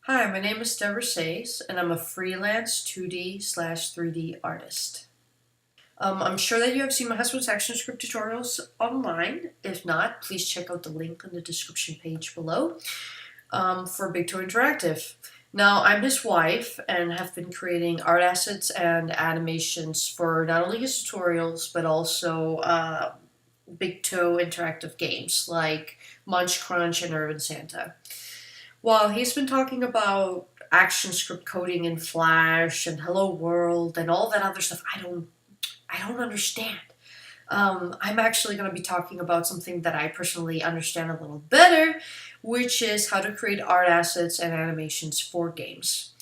Hi, my name is Deborah Says, and I'm a freelance 2D/3D artist. I'm sure that you have seen my husband's action script tutorials online. If not, please check out the link on the description page below for Big Toe Interactive. Now, I'm his wife and have been creating art assets and animations for not only his tutorials, but also Big Toe Interactive games like Munch Crunch and Urban Santa. Well, he's been talking about action script coding in Flash and Hello World and all that other stuff. I don't understand. I'm actually going to be talking about something that I personally understand a little better, which is how to create art assets and animations for games.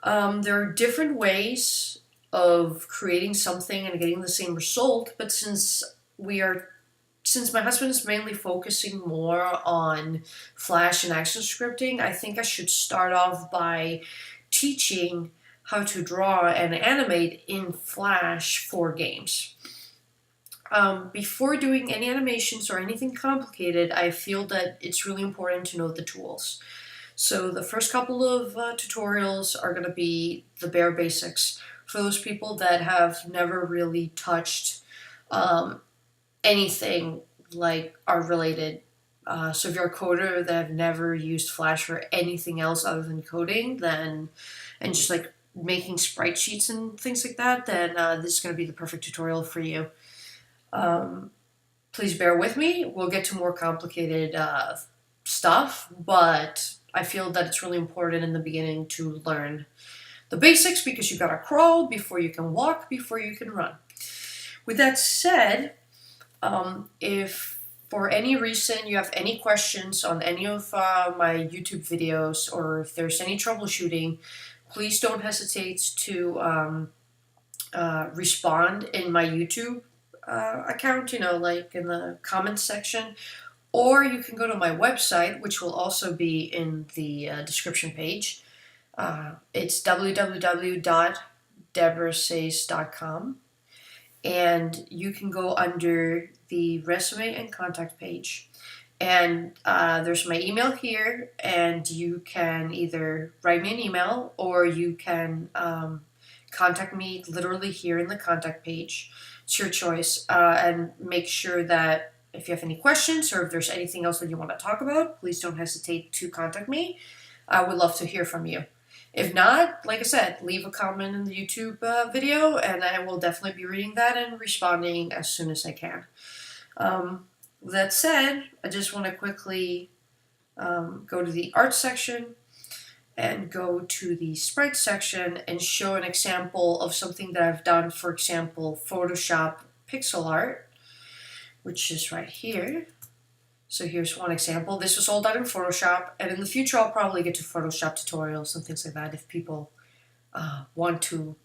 There are different ways of creating something and getting the same result, but since my husband is mainly focusing more on Flash and action scripting, I think I should start off by teaching how to draw and animate in Flash for games. Before doing any animations or anything complicated, I feel that it's really important to know the tools. So the first couple of tutorials are going to be the bare basics for those people that have never really touched anything like art related. So if you're a coder that have never used Flash for anything else other than coding, then and just like making sprite sheets and things like that, then this is going to be the perfect tutorial for you. Please bear with me. We'll get to more complicated stuff, but I feel that it's really important in the beginning to learn the basics because you gotta crawl before you can walk, before you can run. With that said, if for any reason you have any questions on any of my YouTube videos, or if there's any troubleshooting, please don't hesitate to respond in my YouTube account, like in the comments section, or you can go to my website, which will also be in the description page. It's www.deborahsays.com. And you can go under the resume and contact page. And there's my email here, and you can either write me an email or you can contact me literally here in the contact page. It's your choice. And make sure that if you have any questions or if there's anything else that you want to talk about, please don't hesitate to contact me. I would love to hear from you. If not, like I said, leave a comment in the YouTube video, and I will definitely be reading that and responding as soon as I can. With that said, I just want to quickly go to the art section and go to the sprite section and show an example of something that I've done, for example, Photoshop pixel art, which is right here. So here's one example. This was all done in Photoshop, and in the future I'll probably get to Photoshop tutorials and things like that. If people want to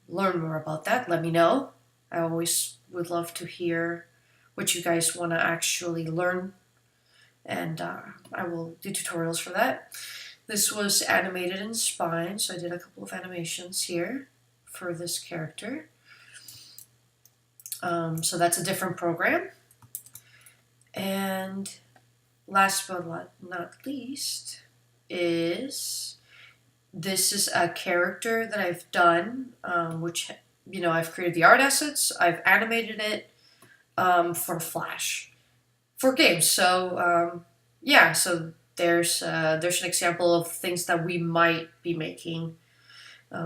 learn more about that, let me know. I always would love to hear what you guys want to actually learn, and I will do tutorials for that. This was animated in Spine, so I did a couple of animations here for this character. So that's a different program. And last but not least this is a character that I've done, which, I've created the art assets, I've animated it for Flash, for games. So, so there's an example of things that we might be making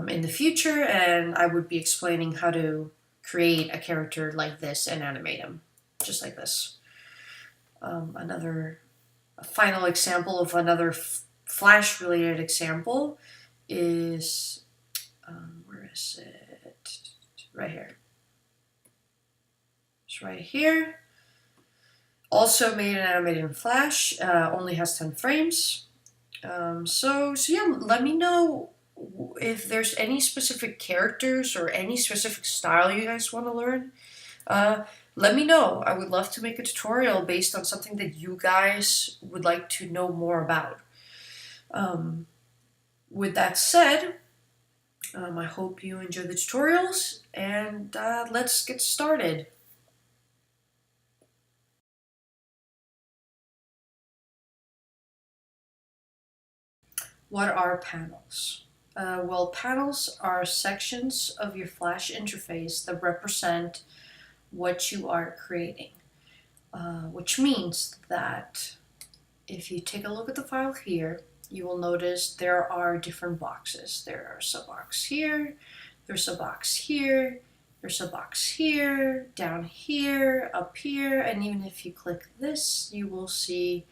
in the future, and I would be explaining how to create a character like this and animate him, just like this. A final example of another Flash-related example is, where is it? Right here. It's right here. Also made and animated in Flash, only has 10 frames. So yeah, let me know if there's any specific characters or any specific style you guys want to learn. Let me know. I would love to make a tutorial based on something that you guys would like to know more about. With that said, I hope you enjoy the tutorials, and let's get started. What are panels? Well, panels are sections of your Flash interface that represent what you are creating, which means that if you take a look at the file here, you will notice there are different boxes. There's a box here, there's a box here, there's a box here, down here, up here, and even if you click this, you will see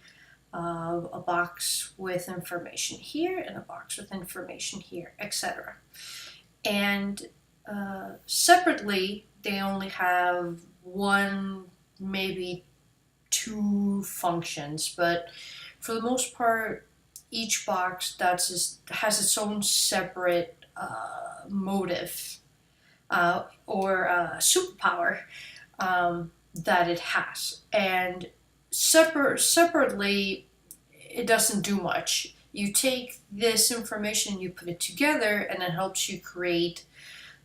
a box with information here and a box with information here, etc. And separately, they only have one, maybe two functions, but for the most part, each box has its own separate motive or superpower that it has. And separately, it doesn't do much. You take this information, you put it together, and it helps you create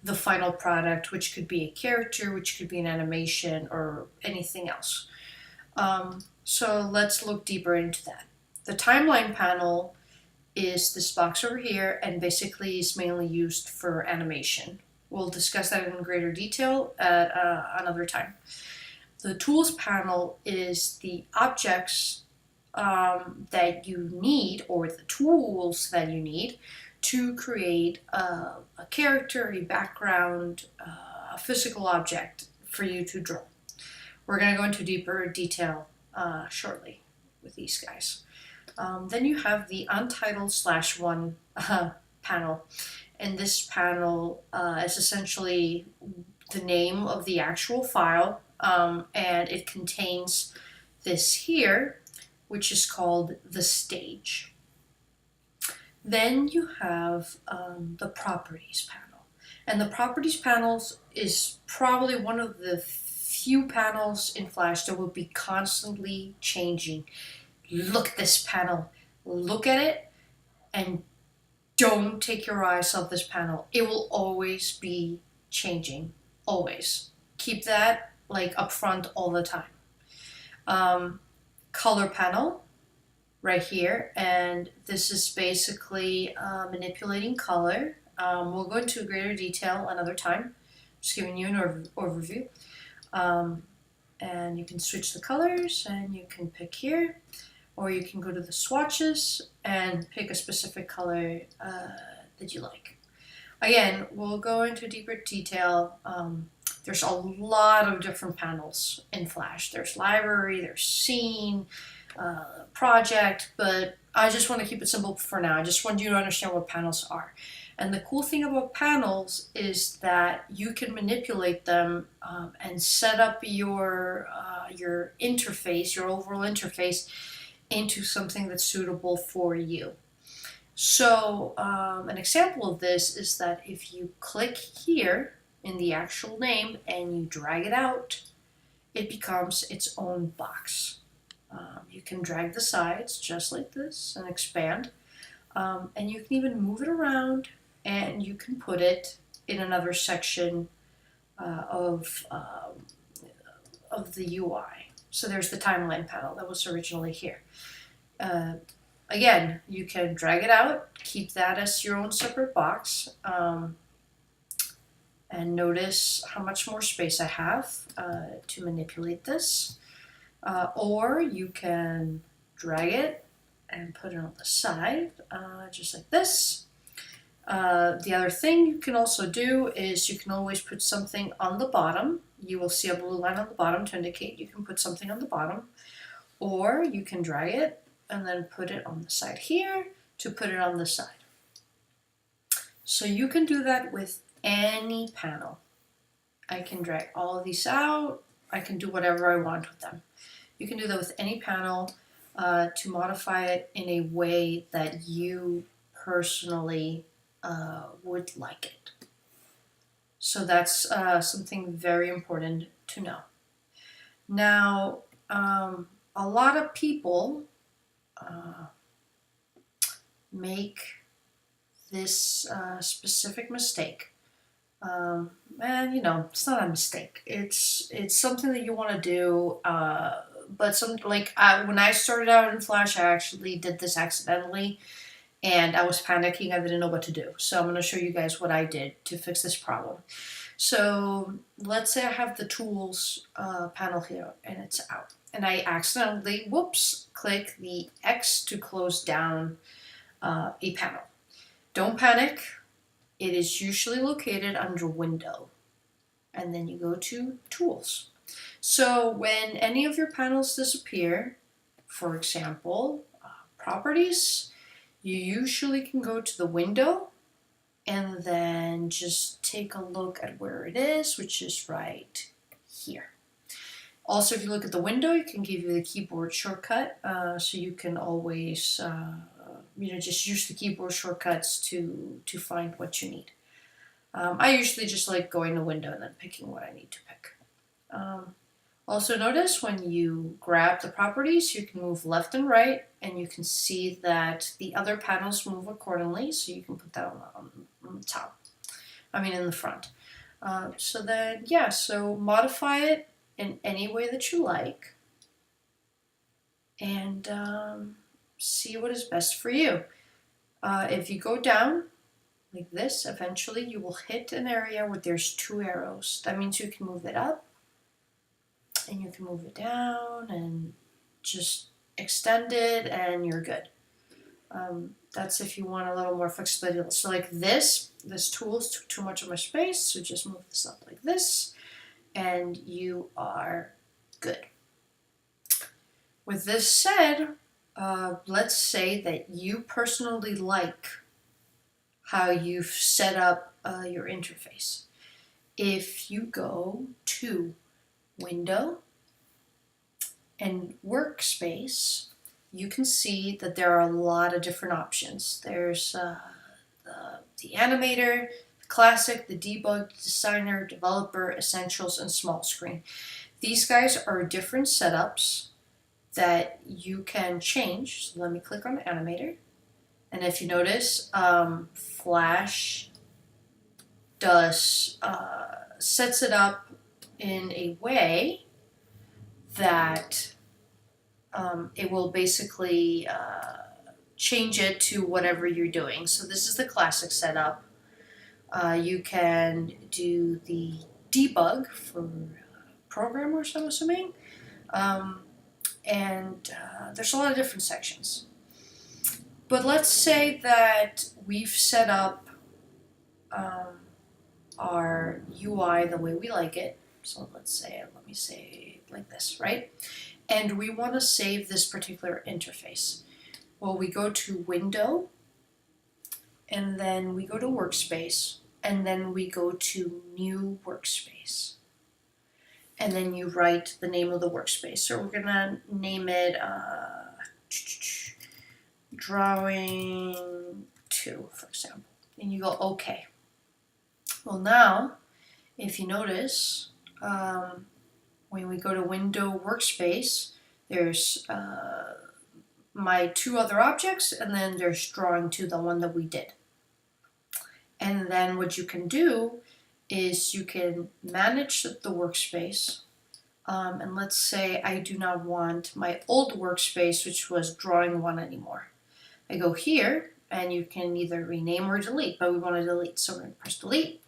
the final product, which could be a character, which could be an animation, or anything else. So let's look deeper into that. The timeline panel is this box over here, and basically is mainly used for animation. We'll discuss that in greater detail at another time. The tools panel is the objects that you need, or the tools that you need to create a character, a background, a physical object for you to draw. We're going to go into deeper detail shortly with these guys. Then you have the untitled/1 panel, and this panel is essentially the name of the actual file, and it contains this here, which is called the stage. Then you have the properties panel, and the properties panels is probably one of the few panels in Flash that will be constantly changing. Look at this panel, look at it, and don't take your eyes off this panel. It will always be changing, always. Keep that like up front all the time. Color panel right here, and this is basically manipulating color. We'll go into greater detail another time, just giving you an overview. And you can switch the colors, and you can pick here, or you can go to the swatches and pick a specific color that you like. Again, we'll go into deeper detail. There's a lot of different panels in Flash. There's library, there's scene, project, but I just want to keep it simple for now. I just want you to understand what panels are. And the cool thing about panels is that you can manipulate them and set up your interface, your overall interface, into something that's suitable for you. So an example of this is that if you click here in the actual name and you drag it out, it becomes its own box. You can drag the sides just like this and expand, and you can even move it around, and you can put it in another section of the UI. So there's the timeline panel that was originally here. Again, you can drag it out, keep that as your own separate box, and notice how much more space I have to manipulate this. Or you can drag it and put it on the side, just like this. The other thing you can also do is you can always put something on the bottom. You will see a blue line on the bottom to indicate you can put something on the bottom. Or you can drag it and then put it on the side here to put it on the side. So you can do that with any panel. I can drag all of these out. I can do whatever I want with them. You can do that with any panel to modify it in a way that you personally would like it. So that's something very important to know. Now, a lot of people make this specific mistake. And you know, it's not a mistake. It's something that you want to do. But when I started out in Flash, I actually did this accidentally, and I was panicking. I didn't know what to do. So I'm going to show you guys what I did to fix this problem. So let's say I have the tools panel here and it's out. And I accidentally, whoops, click the X to close down a panel. Don't panic. It is usually located under Window. And then you go to Tools. So when any of your panels disappear, for example, Properties, you usually can go to the window and then just take a look at where it is, which is right here. Also, if you look at the window, it can give you the keyboard shortcut, so you can always, just use the keyboard shortcuts to find what you need. I usually just like going to window and then picking what I need to pick. Also notice when you grab the properties, you can move left and right, and you can see that the other panels move accordingly, so you can put that on the top, in the front. So modify it in any way that you like, and see what is best for you. If you go down like this, eventually you will hit an area where there's 2 arrows. That means you can move it up, and you can move it down and just extend it and you're good. That's if you want a little more flexibility. So like this tools took too much of my space, so just move this up like this and you are good. With this said, let's say that you personally like how you've set up your interface. If you go to Window and Workspace, you can see that there are a lot of different options. There's the Animator, the Classic, the Debug, Designer, Developer, Essentials, and Small Screen. These guys are different setups that you can change. So let me click on the Animator. And if you notice, Flash sets it up in a way that it will basically change it to whatever you're doing. So this is the classic setup. You can do the debug for programmers, I'm assuming. There's a lot of different sections. But let's say that we've set up our UI the way we like it. So let me say like this, right? And we want to save this particular interface. Well, we go to Window, and then we go to Workspace, and then we go to New Workspace. And then you write the name of the workspace. So we're gonna name it Drawing 2, for example. And you go OK. Well, now, if you notice, when we go to Window Workspace, there's my 2 other objects, and then there's Drawing 2, the one that we did. And then what you can do is you can manage the workspace. And let's say I do not want my old workspace, which was Drawing 1, anymore. I go here, and you can either rename or delete, but we want to delete. So we're going to press delete,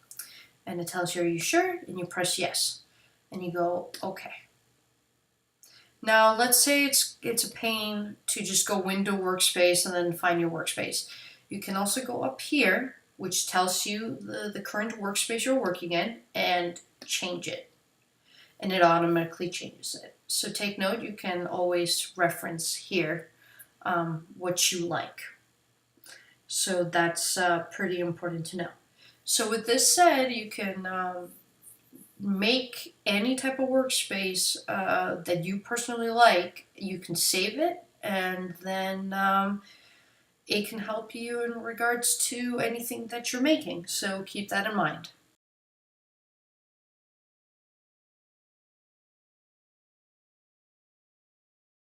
and it tells you, are you sure? And you press yes. And you go, OK. Now, let's say it's a pain to just go Window Workspace and then find your workspace. You can also go up here, which tells you the current workspace you're working in, and change it. And it automatically changes it. So take note, you can always reference here what you like. So that's pretty important to know. So with this said, you can make any type of workspace that you personally like. You can save it, and then it can help you in regards to anything that you're making. So keep that in mind.